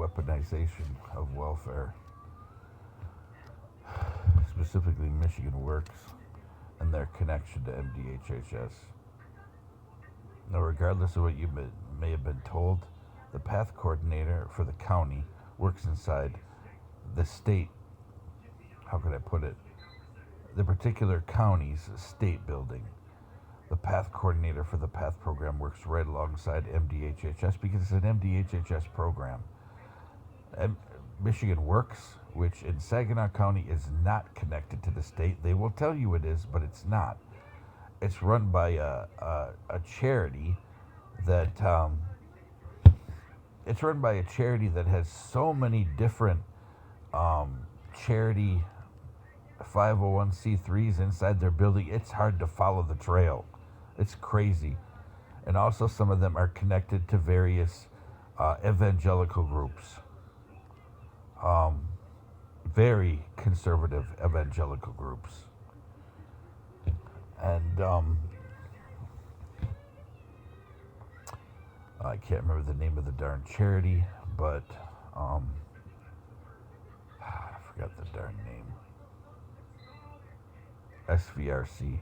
weaponization of welfare, specifically Michigan Works and their connection to MDHHS. Now, regardless of what you may have been told, the path coordinator for the county works inside the state, how could I put it, the particular county's state building. The path coordinator for the path program works right alongside MDHHS because it's an MDHHS program. Michigan Works, which in Saginaw County is not connected to the state. They will tell you it is, but it's not. It's run by a charity that has so many different charity 501c3s inside their building. It's hard to follow the trail. It's crazy. And also some of them are connected to various evangelical groups. Very conservative evangelical groups. And I can't remember the name of the darn charity, but I forgot the darn name. SVRC.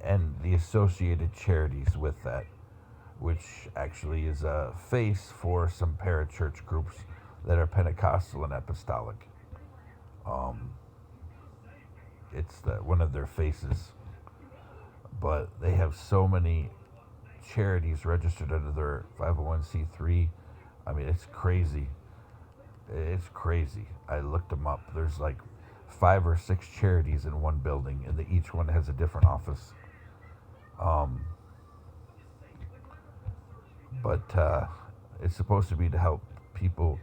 And the associated charities with that, which actually is a face for some parachurch groups that are Pentecostal and Apostolic. It's one of their faces. But they have so many charities registered under their 501c3. I mean, it's crazy. It's crazy. I looked them up. There's like 5 or 6 charities in one building, and each one has a different office. But it's supposed to be to help people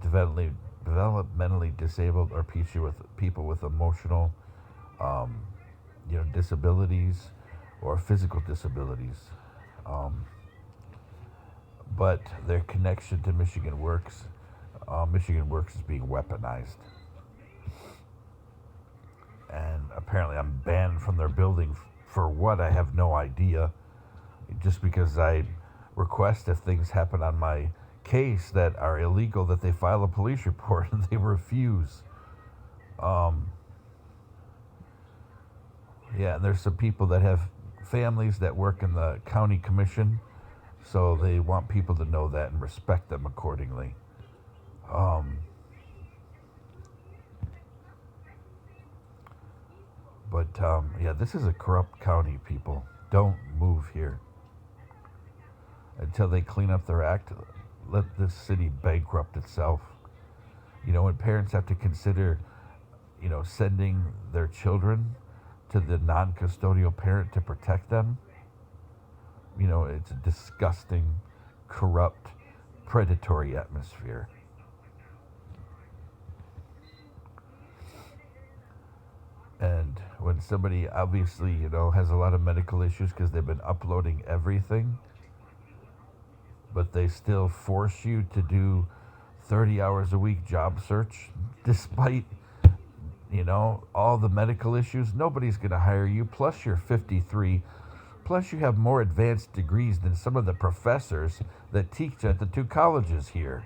developmentally disabled or people with emotional, disabilities or physical disabilities. But their connection to Michigan Works is being weaponized. And apparently I'm banned from their building for what, I have no idea. Just because I request if things happen on my case that are illegal that they file a police report, and they refuse. And there's some people that have families that work in the county commission, so they want people to know that and respect them accordingly. This is a corrupt county, people. Don't move here. Until they clean up their act, let this city bankrupt itself. When parents have to consider, sending their children to the non-custodial parent to protect them, it's a disgusting, corrupt, predatory atmosphere. And when somebody obviously, has a lot of medical issues because they've been uploading everything, but they still force you to do 30 hours a week job search, despite, all the medical issues, nobody's going to hire you. Plus you're 53. Plus you have more advanced degrees than some of the professors that teach at the 2 colleges here.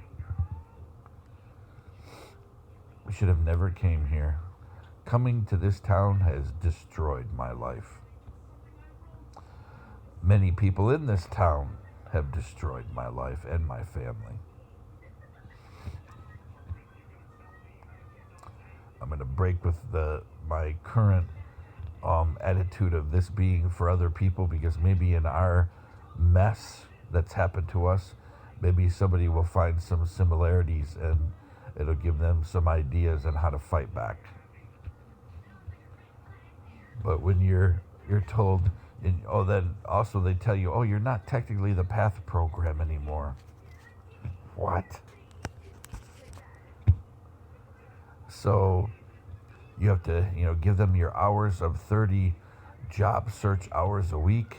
We should have never came here. Coming to this town has destroyed my life. Many people in this town have destroyed my life and my family. I'm going to break with my current attitude of this being for other people, because maybe in our mess that's happened to us, maybe somebody will find some similarities and it'll give them some ideas on how to fight back. But when you're told, then also they tell you, you're not technically the PATH program anymore. What? So you have to, give them your hours of 30 job search hours a week,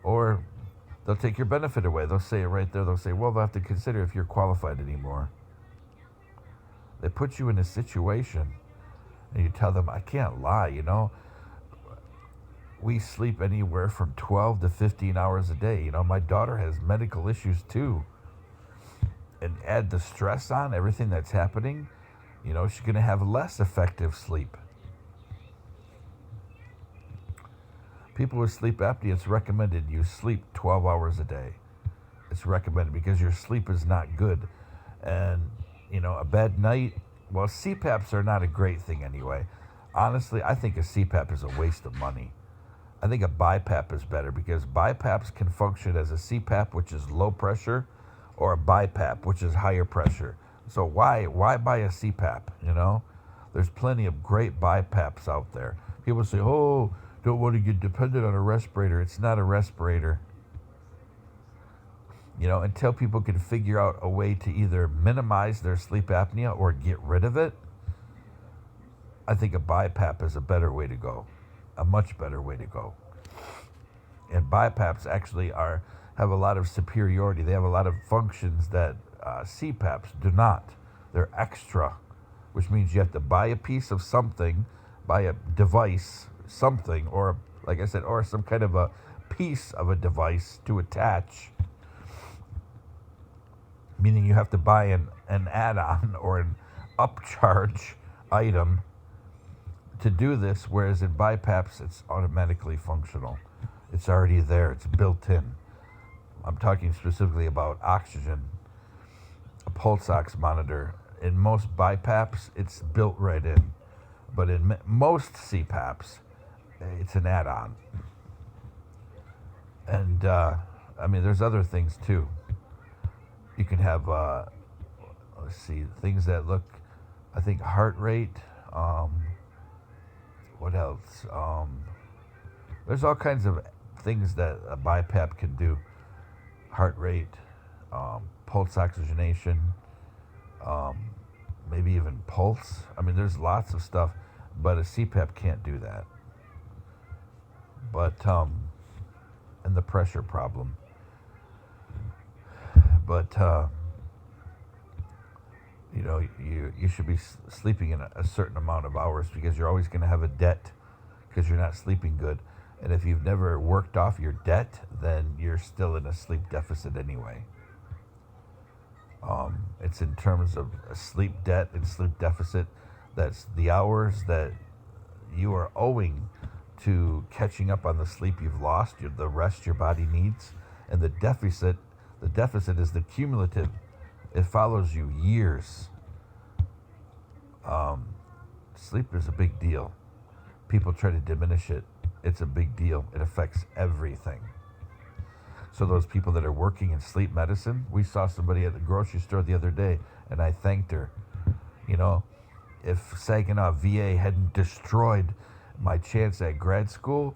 or they'll take your benefit away. They'll say it right there. They'll say, they'll have to consider if you're qualified anymore. They put you in a situation, and you tell them, I can't lie, we sleep anywhere from 12 to 15 hours a day. My daughter has medical issues too. And add the stress on everything that's happening, she's going to have less effective sleep. People with sleep apnea, it's recommended you sleep 12 hours a day. It's recommended because your sleep is not good. And, a bad night, well, CPAPs are not a great thing anyway. Honestly, I think a CPAP is a waste of money. I think a BiPAP is better because BiPAPs can function as a CPAP, which is low pressure, or a BiPAP, which is higher pressure. So why buy a CPAP? There's plenty of great BiPAPs out there. People say, "Oh, don't want to get dependent on a respirator." It's not a respirator. Until people can figure out a way to either minimize their sleep apnea or get rid of it, I think a BiPAP is a better way to go, a much better way to go. And BiPAPs actually have a lot of superiority. They have a lot of functions that CPAPs do not. They're extra, which means you have to buy a piece of something, buy a device, something, or like I said, or some kind of a piece of a device to attach. Meaning you have to buy an add-on or an upcharge item to do this, whereas in BiPAPs, it's automatically functional. It's already there. It's built in. I'm talking specifically about oxygen, a pulse ox monitor. In most BiPAPs, it's built right in. But in most CPAPs, it's an add-on. And, there's other things too. You can have, things that look, I think, heart rate. What else? There's all kinds of things that a BiPAP can do. Heart rate, pulse oxygenation, maybe even pulse. There's lots of stuff, but a CPAP can't do that. But, and the pressure problem. But, you should be sleeping in a certain amount of hours because you're always going to have a debt because you're not sleeping good. And if you've never worked off your debt, then you're still in a sleep deficit anyway. It's in terms of a sleep debt and sleep deficit. That's the hours that you are owing to catching up on the sleep you've lost, the rest your body needs. And the deficit is the cumulative. It follows you years. Sleep is a big deal. People try to diminish it. It's a big deal. It affects everything. So those people that are working in sleep medicine, we saw somebody at the grocery store the other day, and I thanked her. If Saginaw VA hadn't destroyed my chance at grad school,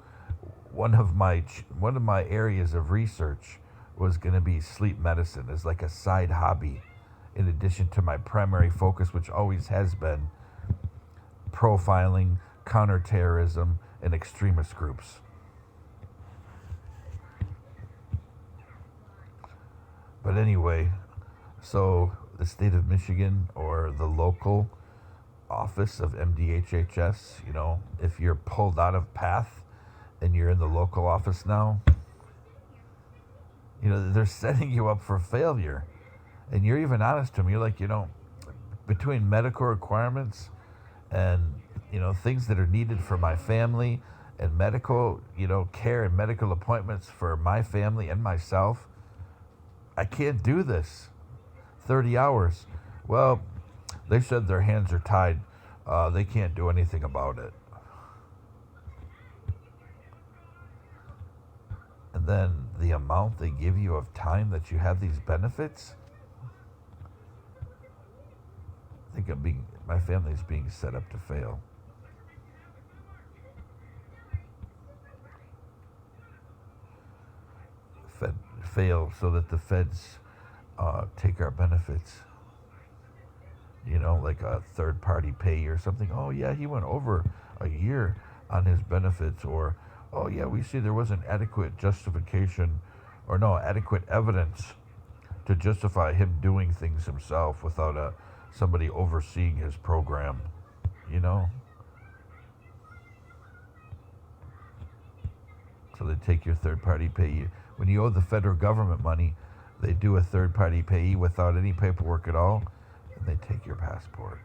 one of my areas of research was going to be sleep medicine as like a side hobby, in addition to my primary focus, which always has been profiling, counterterrorism, and extremist groups. But anyway, so the state of Michigan or the local office of MDHHS, if you're pulled out of PATH and you're in the local office now, they're setting you up for failure. And you're even honest to them. You're like, between medical requirements and, things that are needed for my family and medical, care and medical appointments for my family and myself, I can't do this. 30 hours. Well, they said their hands are tied. They can't do anything about it. And then the amount they give you of time that you have these benefits, I think my family's being set up to fail. Fail so that the feds take our benefits. Like a third-party pay or something. Oh, yeah, he went over a year on his benefits. Or, oh, yeah, we see there wasn't adequate justification or adequate evidence to justify him doing things himself without somebody overseeing his program. So they take your third-party payee. When you owe the federal government money, they do a third-party payee without any paperwork at all, and they take your passport.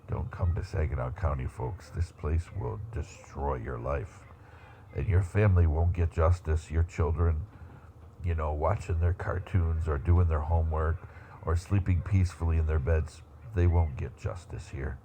Don't come to Saginaw County, folks. This place will destroy your life. And your family won't get justice. Your children, watching their cartoons or doing their homework or sleeping peacefully in their beds, they won't get justice here.